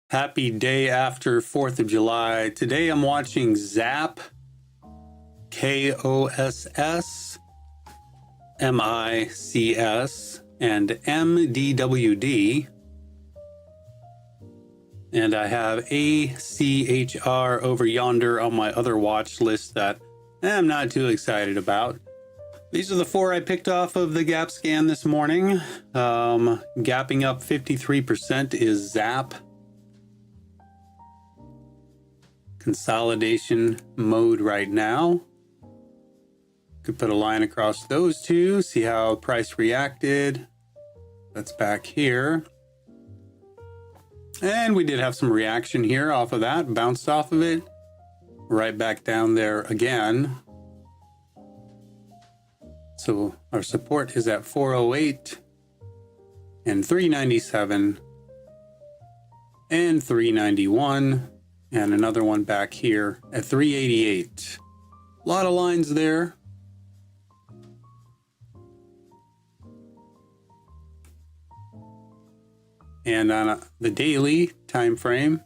Happy day after 4th of July. Today I'm watching ZAPP, KOSS, MICS, and MDWD. And I have ACHR over yonder on my other watch list that I'm not too excited about. These are the four I picked off of the gap scan this morning. Gapping up 53% is ZAPP. Consolidation mode right now. Could put a line across those two, see how price reacted. That's back here. And we did have some reaction here off of that, bounced off of it, right back down there again. So our support is at 408 and 397 and 391. And another one back here at 388. A lot of lines there. And on the daily time frame,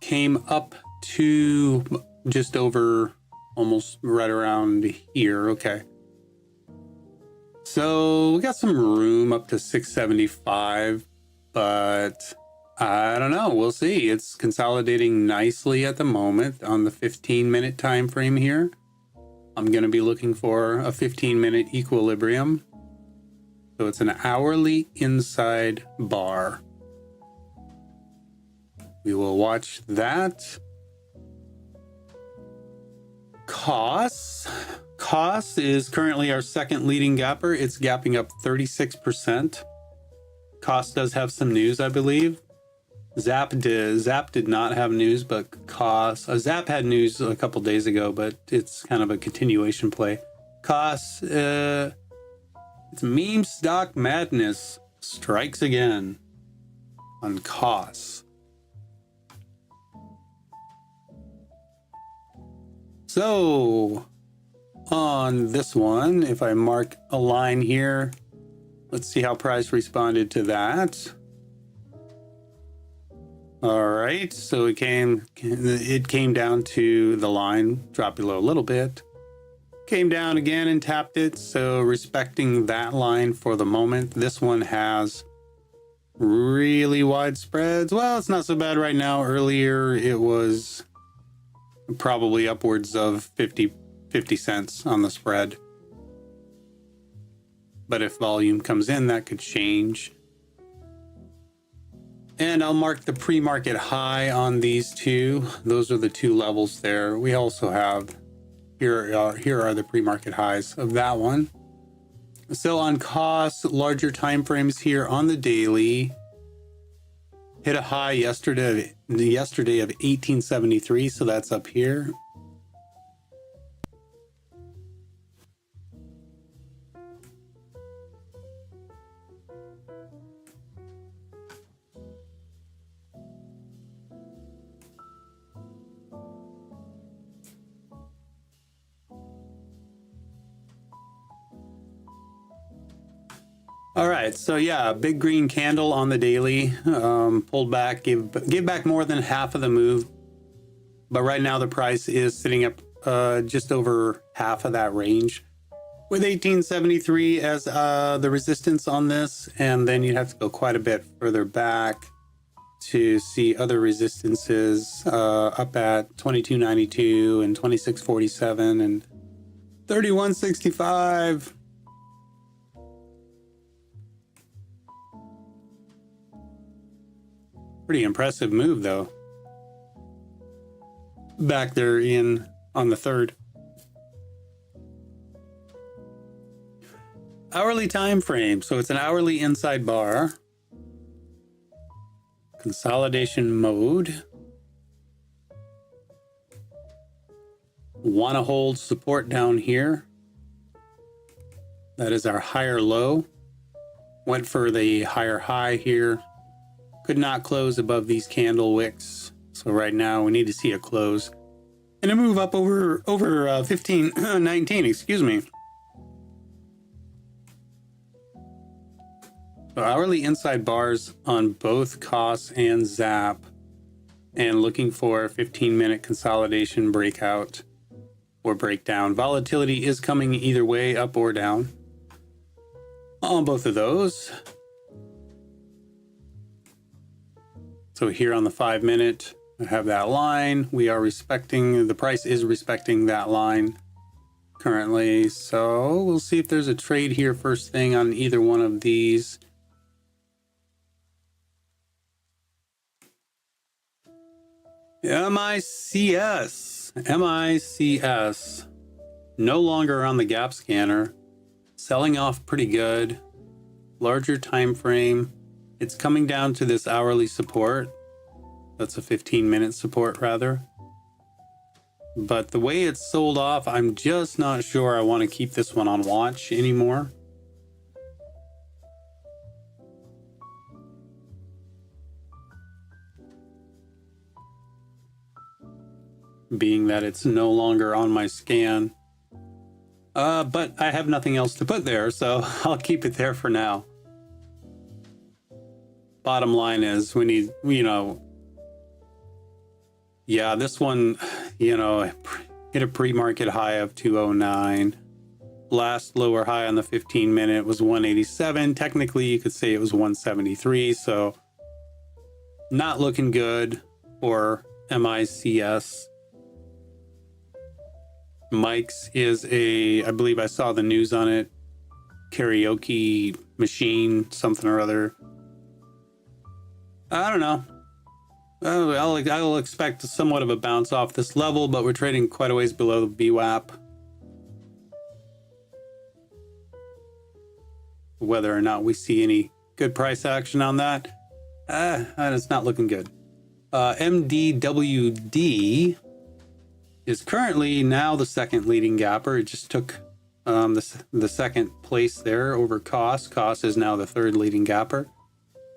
came up to just over, almost right around here. Okay. So we got some room up to 675, but I don't know. We'll see. It's consolidating nicely at the moment on the 15-minute time frame here. I'm going to be looking for a 15-minute equilibrium. So it's an hourly inside bar. We will watch that. KOSS. KOSS is currently our second leading gapper. It's gapping up 36%. KOSS does have some news, I believe. ZAPP did not have news, but KOSS. ZAPP had news a couple days ago, but it's kind of a continuation play. KOSS, it's meme stock madness strikes again on KOSS. So on this one, if I mark a line here, let's see how price responded to that. All right, so it came down to the line, dropped below a little bit, came down again and tapped it. So respecting that line for the moment. This one has really wide spreads. Well, it's not so bad right now. Earlier, it was probably upwards of 50 cents on the spread. But if volume comes in, that could change. And I'll mark the pre-market high on these two. Those are the two levels there. We also have, here are the pre-market highs of that one. So on KOSS, larger time frames here on the daily, hit a high yesterday of 1873, so that's up here. All right, so yeah, big green candle on the daily, pulled back, gave back more than half of the move, but right now the price is sitting up just over half of that range, with 1873 as the resistance on this, and then you'd have to go quite a bit further back to see other resistances up at 2292 and 2647 and 3165. Pretty impressive move, though. Back there on the third. Hourly time frame. So it's an hourly inside bar. Consolidation mode. Want to hold support down here. That is our higher low. Went for the higher high here. Could not close above these candle wicks. So right now we need to see a close and a move up over 1519, excuse me. So hourly inside bars on both KOSS and ZAPP, and looking for 15-minute consolidation breakout or breakdown. Volatility is coming either way, up or down on both of those. So here on the 5-minute, I have that line. We are respecting, the price is respecting that line currently. So we'll see if there's a trade here first thing on either one of these. MICS, no longer on the gap scanner, selling off pretty good, larger time frame. It's coming down to this hourly support. That's a 15-minute support rather. But the way it's sold off, I'm just not sure I want to keep this one on watch anymore. Being that it's no longer on my scan. But I have nothing else to put there, so I'll keep it there for now. Bottom line is we need, yeah, this one, hit a pre-market high of 209. Last lower high on the 15-minute was 187. Technically, you could say it was 173, so not looking good for MICS. Mike's is I believe I saw the news on it, karaoke machine, something or other. I don't know. I'll expect somewhat of a bounce off this level, but we're trading quite a ways below the VWAP. Whether or not we see any good price action on that, it's not looking good. MDWD is currently now the second leading gapper. It just took the second place there over KOSS. KOSS is now the third leading gapper,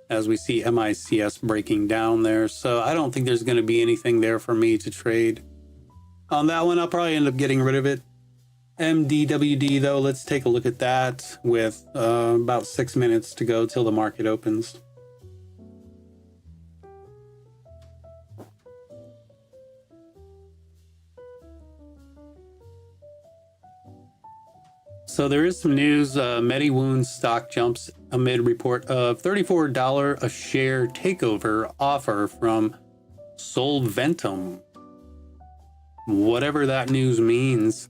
as we see MICS breaking down there. So I don't think there's going to be anything there for me to trade. On that one, I'll probably end up getting rid of it. MDWD, though, let's take a look at that with about 6 minutes to go till the market opens. So there is some news. MediWound stock jumps amid report of $34 a share takeover offer from Solventum. Whatever that news means.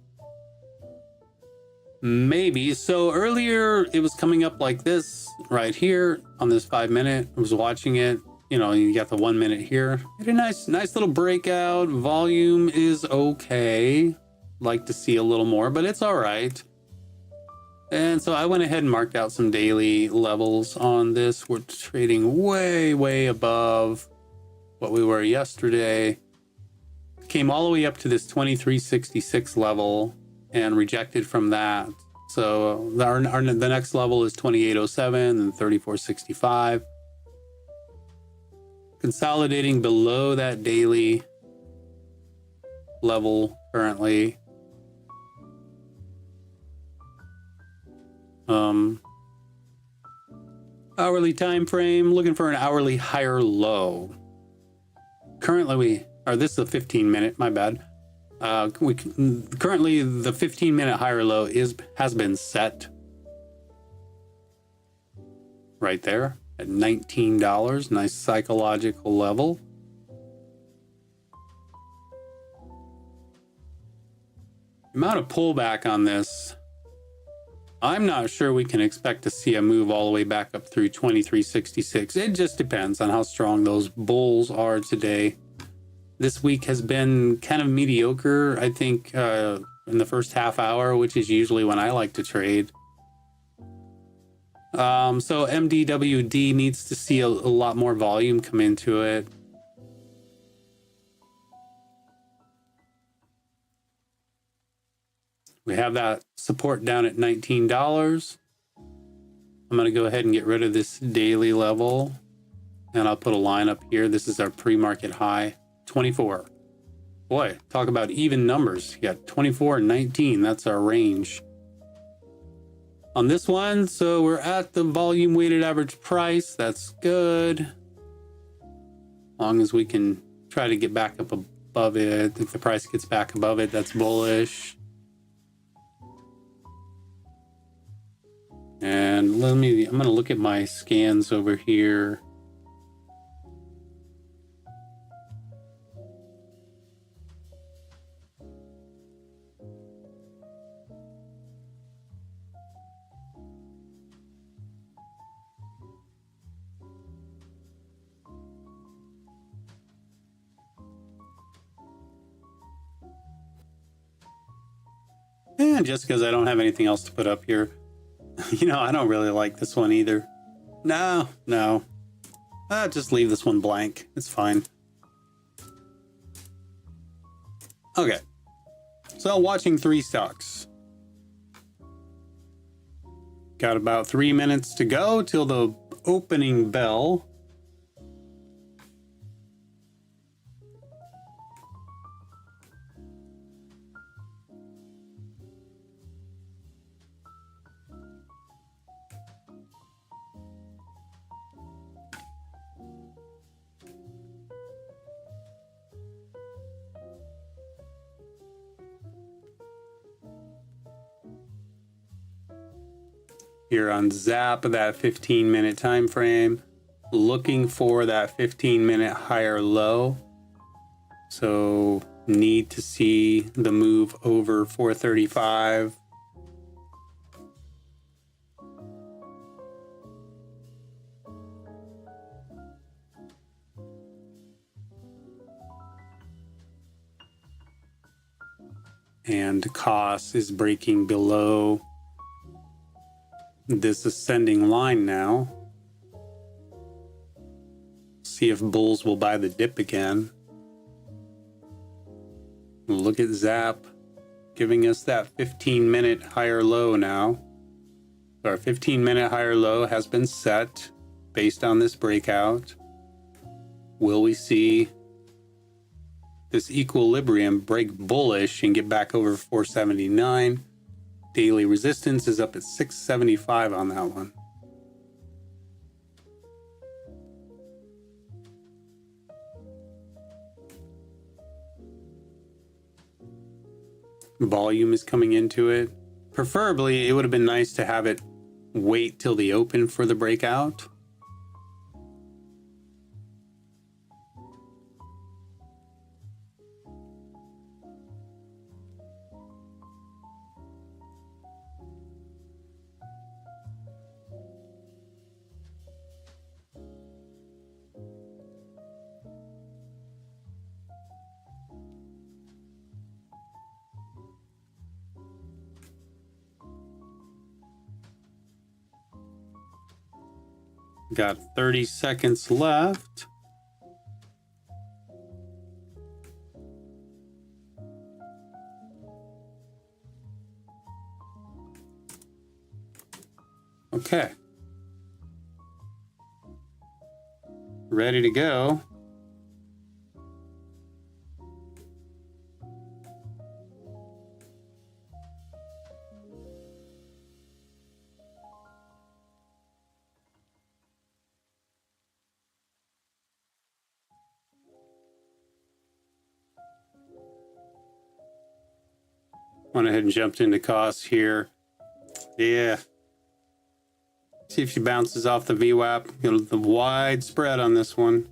Maybe. So earlier it was coming up like this right here on this 5-minute. I was watching it. You got the 1 minute here. Had a nice little breakout. Volume is okay. Like to see a little more, but it's all right. And so I went ahead and marked out some daily levels on this. We're trading way above what we were yesterday. Came all the way up to this 2366 level and rejected from that. So the next level is 2807 and 3465. Consolidating below that daily level currently. Hourly time frame, looking for an hourly higher low. Currently this is a 15-minute, my bad. Currently the 15-minute higher low has been set right there at $19. Nice psychological level. Amount of pullback on this, I'm not sure we can expect to see a move all the way back up through 2366. It just depends on how strong those bulls are today. This week has been kind of mediocre, I think, in the first half hour, which is usually when I like to trade. So MDWD needs to see a lot more volume come into it. We have that support down at $19. I'm going to go ahead and get rid of this daily level. And I'll put a line up here. This is our pre-market high, 24. Boy, talk about even numbers. You got 24 and 19. That's our range on this one. So we're at the volume weighted average price. That's good. As long as we can try to get back up above it. If the price gets back above it, that's bullish. And I'm going to look at my scans over here. And just because I don't have anything else to put up here, you know, I don't really like this one either. No. Just leave this one blank. It's fine. Okay. So watching 3 stocks. Got about 3 minutes to go till the opening bell. Here on ZAPP, that 15-minute time frame, looking for that 15-minute higher low. So need to see the move over 435. And KOSS is breaking below this ascending line now. See if bulls will buy the dip again. Look at ZAPP giving us that 15-minute higher low now. So our 15-minute higher low has been set based on this breakout. Will we see this equilibrium break bullish and get back over 479? Daily resistance is up at 675 on that one. Volume is coming into it. Preferably, it would have been nice to have it wait till the open for the breakout. Got 30 seconds left. Okay. Ready to go. Went ahead and jumped into KOSS here. Yeah. See if she bounces off the VWAP. You know, the wide spread on this one.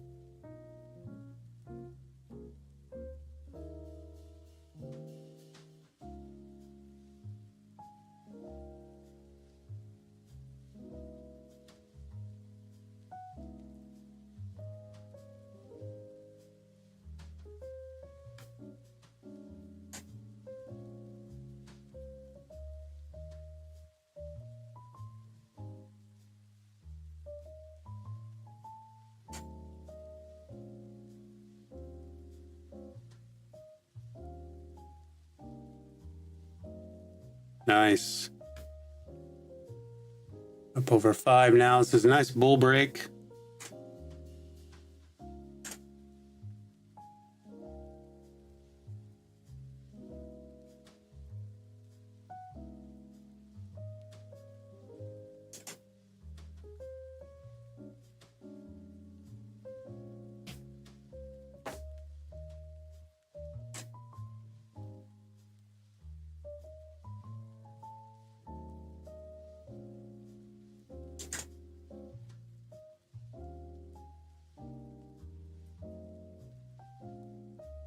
Nice. Up over 5 now. This is a nice bull break.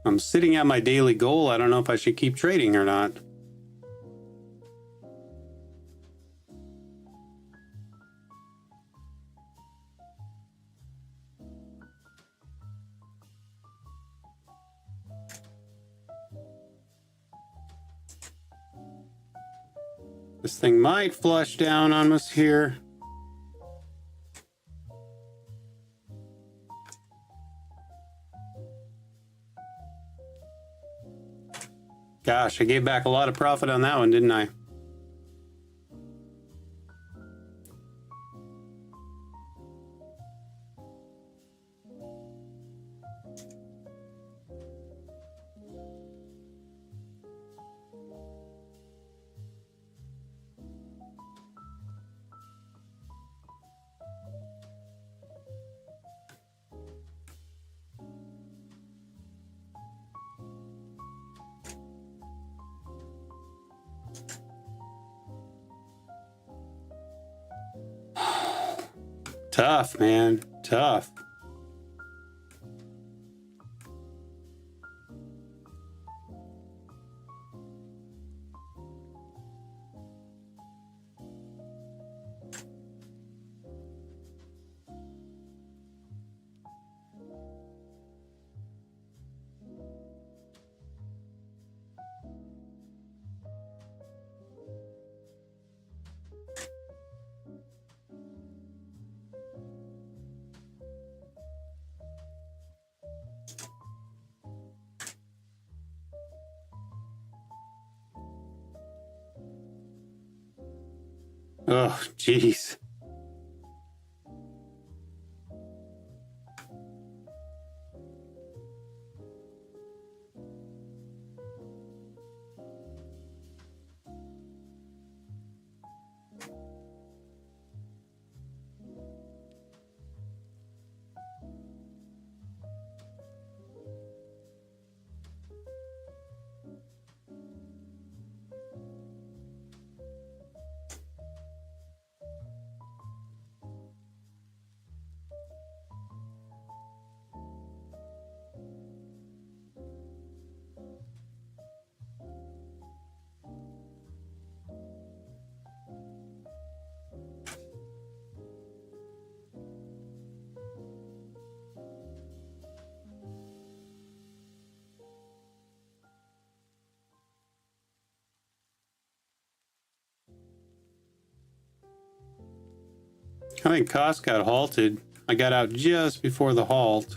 I'm sitting at my daily goal. I don't know if I should keep trading or not. This thing might flush down on us here. Gosh, I gave back a lot of profit on that one, didn't I? Tough, man. Tough. Oh, jeez. I think KOSS got halted. I got out just before the halt.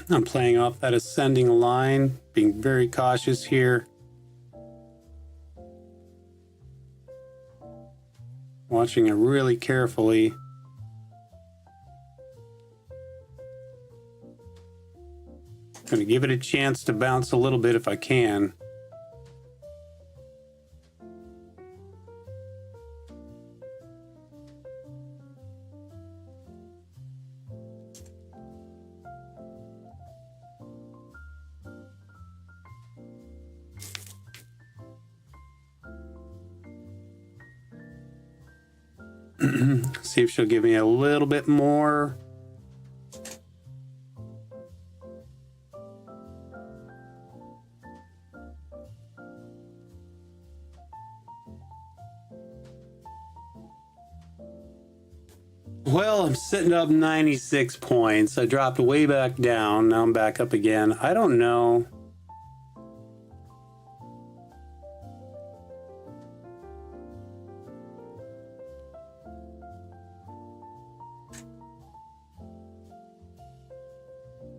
I'm playing off that ascending line, being very cautious here. Watching it really carefully. Going to give it a chance to bounce a little bit if I can. See if she'll give me a little bit more. Well, I'm sitting up 96 points. I dropped way back down. Now I'm back up again. I don't know.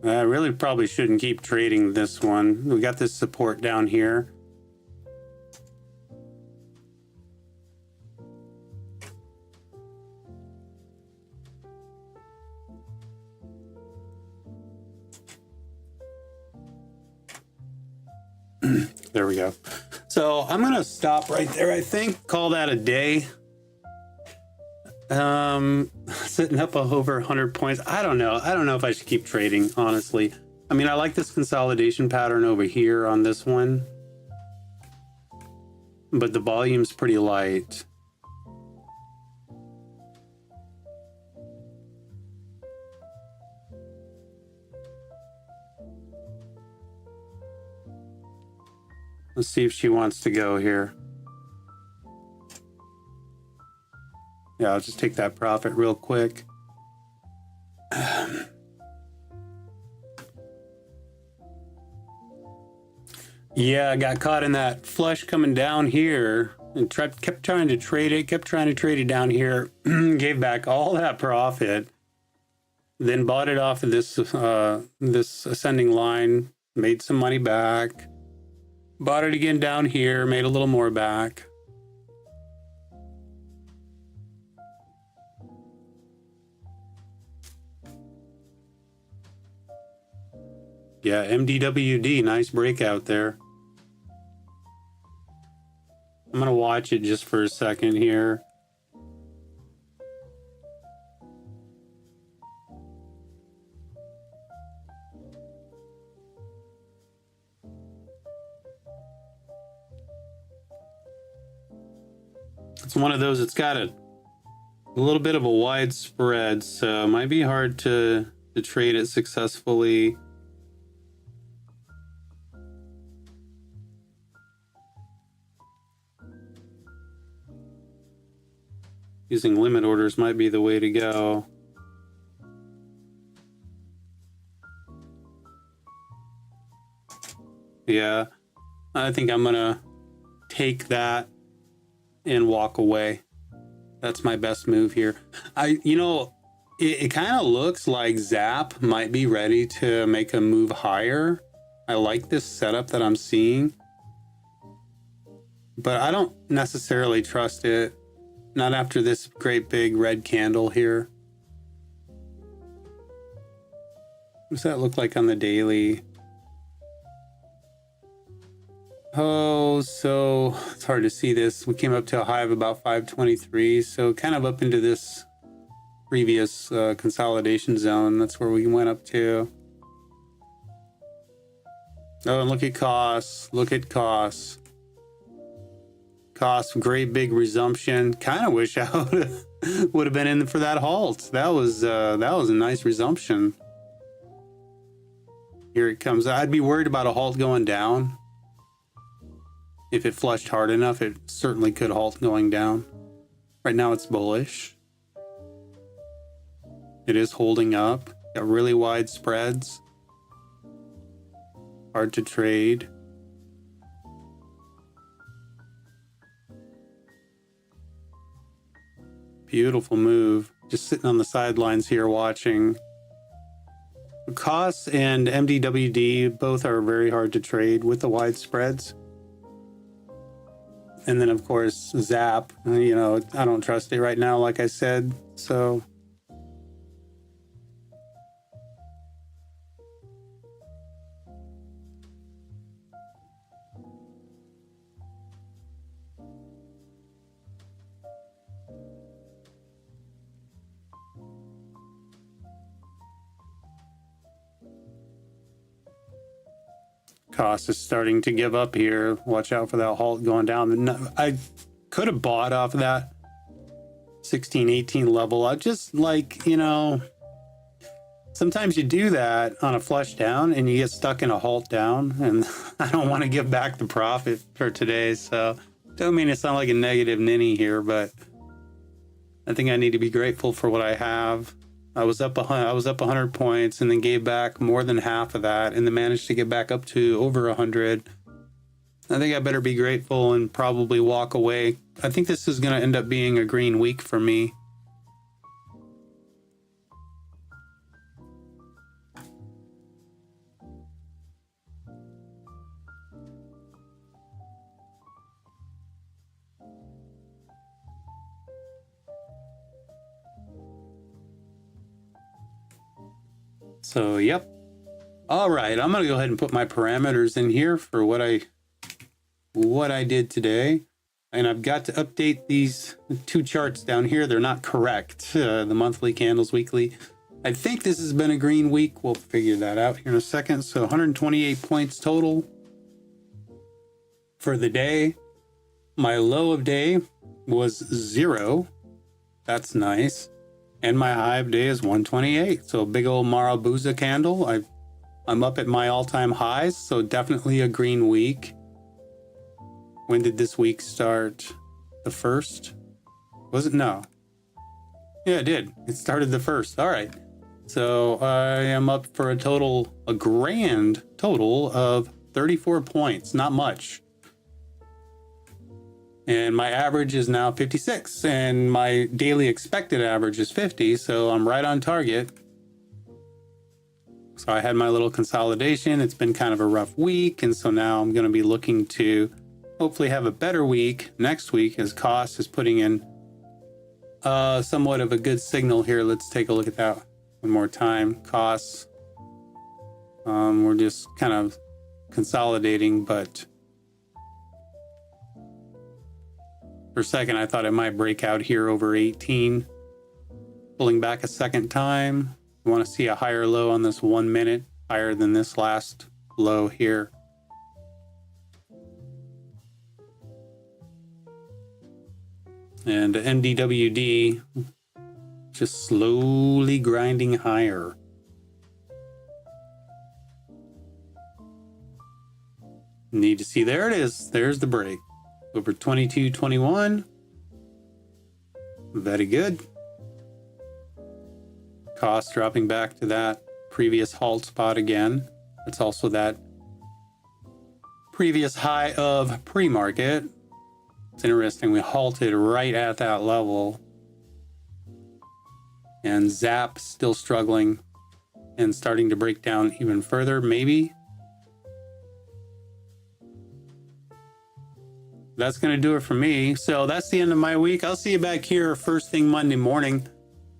I really probably shouldn't keep trading this one. We got this support down here. There we go. So I'm going to stop right there. I think call that a day. Sitting up over 100 points. I don't know if I should keep trading, honestly. I mean, I like this consolidation pattern over here on this one, but the volume's pretty light. Let's see if she wants to go here. Yeah, I'll just take that profit real quick. Yeah, I got caught in that flush coming down here and kept trying to trade it down here. Gave back all that profit, then bought it off of this this ascending line, made some money back, bought it again down here, made a little more back. Yeah, MDWD, nice breakout there. I'm going to watch it just for a second here. It's one of those, it's got a little bit of a wide spread, so it might be hard to trade it successfully. Using limit orders might be the way to go. Yeah, I think I'm gonna take that and walk away. That's my best move here. It kind of looks like ZAPP might be ready to make a move higher. I like this setup that I'm seeing, but I don't necessarily trust it. Not after this great big red candle here. What's that look like on the daily? Oh, so it's hard to see this. We came up to a high of about 523, so kind of up into this previous consolidation zone. That's where we went up to. Oh, and look at KOSS. Look at KOSS. KOSS, great big resumption. Kind of wish I would have been in for that halt. That was a nice resumption. Here it comes. I'd be worried about a halt going down. If it flushed hard enough, it certainly could halt going down. Right now it's bullish. It is holding up. Got really wide spreads. Hard to trade. Beautiful move. Just sitting on the sidelines here watching. KOSS and MDWD both are very hard to trade with the wide spreads. And then, of course, ZAPP. I don't trust it right now, like I said. So KOSS is starting to give up here. Watch out for that halt going down. I could have bought off of that 16, 18 level. I just sometimes you do that on a flush down and you get stuck in a halt down, and I don't want to give back the profit for today. So don't mean to sound like a negative ninny here, but I think I need to be grateful for what I have. I was up 100 points and then gave back more than half of that, and then managed to get back up to over 100. I think I better be grateful and probably walk away. I think this is going to end up being a green week for me. So, yep. All right, I'm gonna go ahead and put my parameters in here for what I did today. And I've got to update these two charts down here. They're not correct. The monthly candles, weekly. I think this has been a green week. We'll figure that out here in a second. So 128 points total for the day. My low of day was 0. That's nice. And my high of day is 128. So a big old Marabuza candle. I'm up at my all-time highs. So definitely a green week. When did this week start? The 1st? Was it? No. Yeah, it did. It started the 1st. All right. So I am up for a grand total of 34 points. Not much. And my average is now 56. And my daily expected average is 50. So I'm right on target. So I had my little consolidation. It's been kind of a rough week. And so now I'm going to be looking to hopefully have a better week next week as KOSS is putting in somewhat of a good signal here. Let's take a look at that one more time. KOSS. We're just kind of consolidating, but for a second I thought it might break out here over 18. Pulling back a second time. We want to see a higher low on this 1 minute, higher than this last low here. And MDWD just slowly grinding higher. Need to see, there it is. There's the break. Over 22.21. Very good. KOSS dropping back to that previous halt spot again. It's also that previous high of pre-market. It's interesting, we halted right at that level. And ZAPP still struggling and starting to break down even further, maybe. That's going to do it for me. So that's the end of my week. I'll see you back here first thing Monday morning.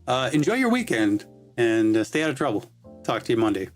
Enjoy your weekend and stay out of trouble. Talk to you Monday.